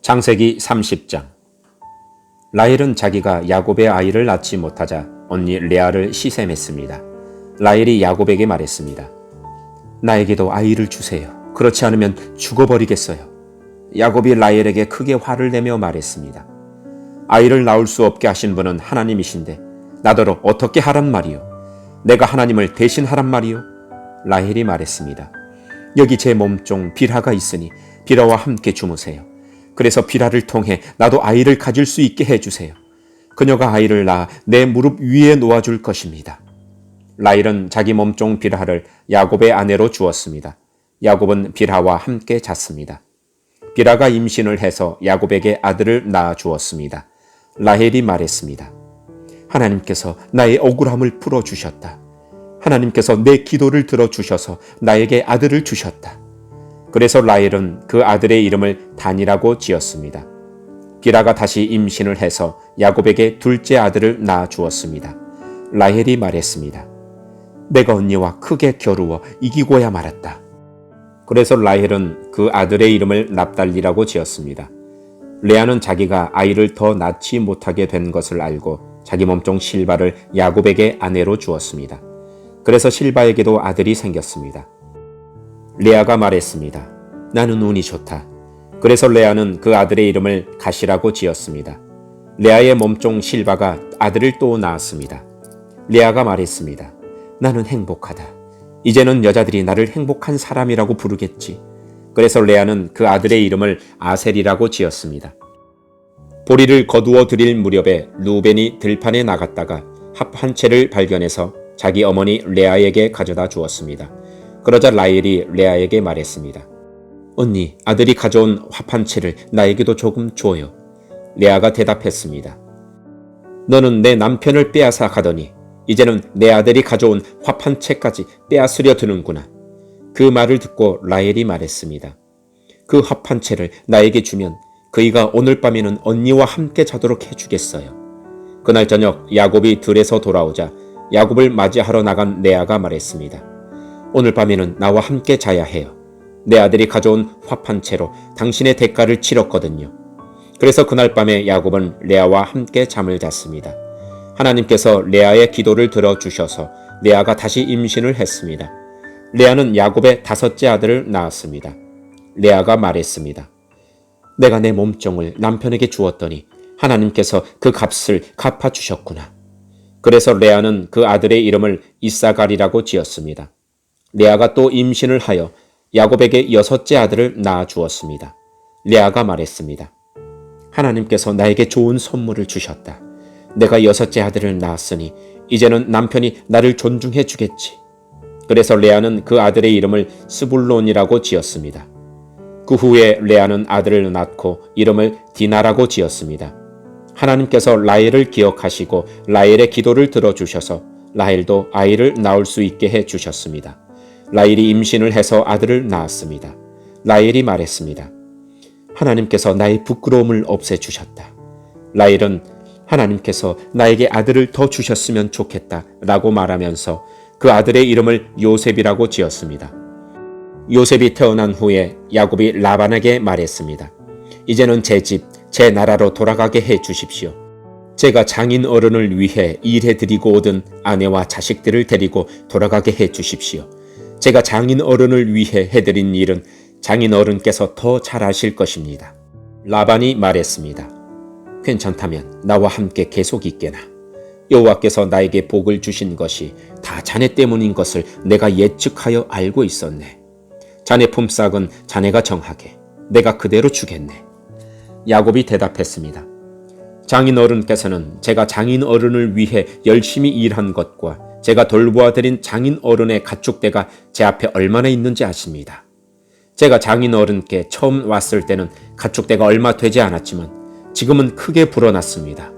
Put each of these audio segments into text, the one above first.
창세기 30장. 라헬은 자기가 야곱의 아이를 낳지 못하자 언니 레아를 시샘했습니다. 라헬이 야곱에게 말했습니다. 나에게도 아이를 주세요. 그렇지 않으면 죽어버리겠어요. 야곱이 라헬에게 크게 화를 내며 말했습니다. 아이를 낳을 수 없게 하신 분은 하나님이신데 나더러 어떻게 하란 말이요? 내가 하나님을 대신하란 말이요? 라헬이 말했습니다. 여기 제 몸종 빌하가 있으니 빌하와 함께 주무세요. 그래서 빌하를 통해 나도 아이를 가질 수 있게 해주세요. 그녀가 아이를 낳아 내 무릎 위에 놓아줄 것입니다. 라헬은 자기 몸종 빌하를 야곱의 아내로 주었습니다. 야곱은 빌하와 함께 잤습니다. 빌하가 임신을 해서 야곱에게 아들을 낳아 주었습니다. 라헬이 말했습니다. 하나님께서 나의 억울함을 풀어주셨다. 하나님께서 내 기도를 들어주셔서 나에게 아들을 주셨다. 그래서 라헬은 그 아들의 이름을 단이라고 지었습니다. 빌하가 다시 임신을 해서 야곱에게 둘째 아들을 낳아 주었습니다. 라헬이 말했습니다. 내가 언니와 크게 겨루어 이기고야 말았다. 그래서 라헬은 그 아들의 이름을 납달리라고 지었습니다. 레아는 자기가 아이를 더 낳지 못하게 된 것을 알고 자기 몸종 실바를 야곱에게 아내로 주었습니다. 그래서 실바에게도 아들이 생겼습니다. 레아가 말했습니다. 나는 운이 좋다. 그래서 레아는 그 아들의 이름을 가시라고 지었습니다. 레아의 몸종 실바가 아들을 또 낳았습니다. 레아가 말했습니다. 나는 행복하다. 이제는 여자들이 나를 행복한 사람이라고 부르겠지. 그래서 레아는 그 아들의 이름을 아셀이라고 지었습니다. 보리를 거두어 드릴 무렵에 루벤이 들판에 나갔다가 합 한 채를 발견해서 자기 어머니 레아에게 가져다 주었습니다. 그러자 라헬이 레아에게 말했습니다. 언니, 아들이 가져온 합 한 채를 나에게도 조금 줘요. 레아가 대답했습니다. 너는 내 남편을 빼앗아 가더니 이제는 내 아들이 가져온 합 한 채까지 빼앗으려 드는구나. 그 말을 듣고 라헬이 말했습니다. 그 합 한 채를 나에게 주면 그이가 오늘 밤에는 언니와 함께 자도록 해주겠어요. 그날 저녁 야곱이 들에서 돌아오자 야곱을 맞이하러 나간 레아가 말했습니다. 오늘 밤에는 나와 함께 자야 해요. 내 아들이 가져온 합 한 채로 당신의 대가를 치렀거든요. 그래서 그날 밤에 야곱은 레아와 함께 잠을 잤습니다. 하나님께서 레아의 기도를 들어주셔서 레아가 다시 임신을 했습니다. 레아는 야곱의 다섯째 아들을 낳았습니다. 레아가 말했습니다. 내가 내 몸종을 남편에게 주었더니 하나님께서 그 값을 갚아주셨구나. 그래서 레아는 그 아들의 이름을 이사갈이라고 지었습니다. 레아가 또 임신을 하여 야곱에게 여섯째 아들을 낳아 주었습니다. 레아가 말했습니다. 하나님께서 나에게 좋은 선물을 주셨다. 내가 여섯째 아들을 낳았으니 이제는 남편이 나를 존중해 주겠지. 그래서 레아는 그 아들의 이름을 스불론이라고 지었습니다. 그 후에 레아는 아들을 낳고 이름을 디나라고 지었습니다. 하나님께서 라헬을 기억하시고 라헬의 기도를 들어주셔서 라헬도 아이를 낳을 수 있게 해주셨습니다. 라헬이 임신을 해서 아들을 낳았습니다. 라헬이 말했습니다. 하나님께서 나의 부끄러움을 없애주셨다. 라헬은 하나님께서 나에게 아들을 더 주셨으면 좋겠다 라고 말하면서 그 아들의 이름을 요셉이라고 지었습니다. 요셉이 태어난 후에 야곱이 라반에게 말했습니다. 이제는 제 집, 제 나라로 돌아가게 해 주십시오. 제가 장인 어른을 위해 일해드리고 오던 아내와 자식들을 데리고 돌아가게 해 주십시오. 제가 장인 어른을 위해 해드린 일은 장인 어른께서 더 잘하실 것입니다. 라반이 말했습니다. 괜찮다면 나와 함께 계속 있게나. 여호와께서 나에게 복을 주신 것이 다 자네 때문인 것을 내가 예측하여 알고 있었네. 자네 품삯은 자네가 정하게. 내가 그대로 주겠네. 야곱이 대답했습니다. 장인 어른께서는 제가 장인 어른을 위해 열심히 일한 것과 제가 돌보아 드린 장인 어른의 가축대가 제 앞에 얼마나 있는지 아십니다. 제가 장인 어른께 처음 왔을 때는 가축대가 얼마 되지 않았지만 지금은 크게 불어났습니다.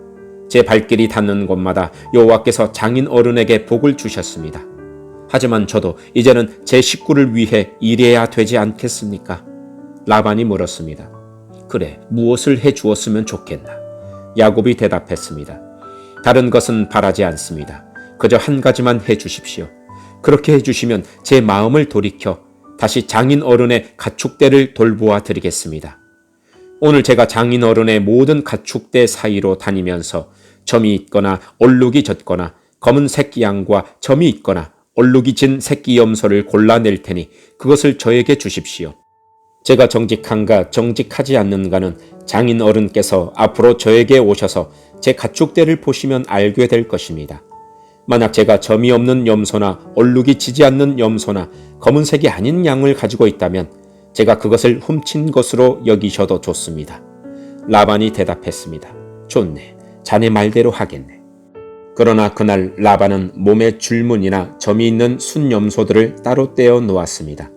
제 발길이 닿는 곳마다 여호와께서 장인 어른에게 복을 주셨습니다. 하지만 저도 이제는 제 식구를 위해 일해야 되지 않겠습니까? 라반이 물었습니다. 그래, 무엇을 해 주었으면 좋겠나? 야곱이 대답했습니다. 다른 것은 바라지 않습니다. 그저 한 가지만 해 주십시오. 그렇게 해 주시면 제 마음을 돌이켜 다시 장인 어른의 가축대를 돌보아 드리겠습니다. 오늘 제가 장인어른의 모든 가축대 사이로 다니면서 점이 있거나 얼룩이 졌거나 검은 새끼 양과 점이 있거나 얼룩이 진 새끼 염소를 골라낼 테니 그것을 저에게 주십시오. 제가 정직한가 정직하지 않는가는 장인어른께서 앞으로 저에게 오셔서 제 가축대를 보시면 알게 될 것입니다. 만약 제가 점이 없는 염소나 얼룩이 지지 않는 염소나 검은색이 아닌 양을 가지고 있다면 제가 그것을 훔친 것으로 여기셔도 좋습니다. 라반이 대답했습니다. 좋네. 자네 말대로 하겠네. 그러나 그날 라반은 몸에 줄무늬나 점이 있는 순염소들을 따로 떼어 놓았습니다.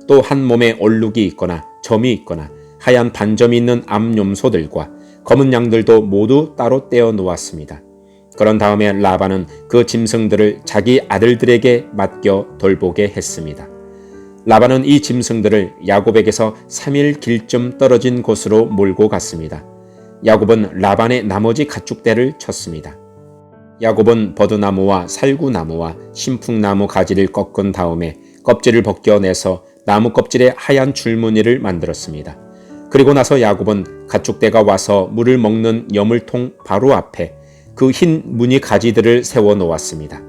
또 한 몸에 얼룩이 있거나 점이 있거나 하얀 반점이 있는 암염소들과 검은 양들도 모두 따로 떼어 놓았습니다. 그런 다음에 라반은 그 짐승들을 자기 아들들에게 맡겨 돌보게 했습니다. 라반은 이 짐승들을 야곱에게서 3일 길쯤 떨어진 곳으로 몰고 갔습니다. 야곱은 라반의 나머지 가축대를 쳤습니다. 야곱은 버드나무와 살구나무와 신풍나무 가지를 꺾은 다음에 껍질을 벗겨내서 나무 껍질에 하얀 줄무늬를 만들었습니다. 그리고 나서 야곱은 가축대가 와서 물을 먹는 여물통 바로 앞에 그 흰 무늬 가지들을 세워 놓았습니다.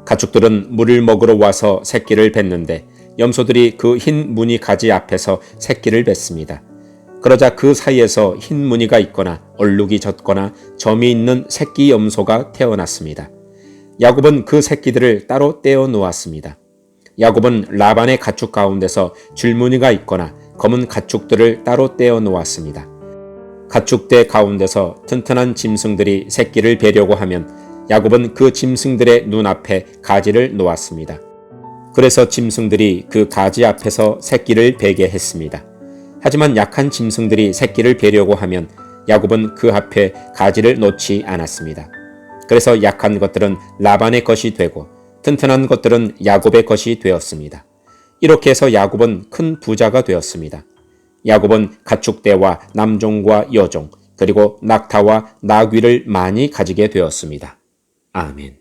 가축들은 물을 먹으러 와서 새끼를 뱉는데 염소들이 그 흰 무늬 가지 앞에서 새끼를 뱉습니다. 그러자 그 사이에서 흰 무늬가 있거나 얼룩이 졌거나 점이 있는 새끼 염소가 태어났습니다. 야곱은 그 새끼들을 따로 떼어 놓았습니다. 야곱은 라반의 가축 가운데서 줄무늬가 있거나 검은 가축들을 따로 떼어 놓았습니다. 가축대 가운데서 튼튼한 짐승들이 새끼를 베려고 하면 야곱은 그 짐승들의 눈앞에 가지를 놓았습니다. 그래서 짐승들이 그 가지 앞에서 새끼를 베게 했습니다. 하지만 약한 짐승들이 새끼를 베려고 하면 야곱은 그 앞에 가지를 놓지 않았습니다. 그래서 약한 것들은 라반의 것이 되고 튼튼한 것들은 야곱의 것이 되었습니다. 이렇게 해서 야곱은 큰 부자가 되었습니다. 야곱은 가축대와 남종과 여종 그리고 낙타와 나귀를 많이 가지게 되었습니다. 아멘.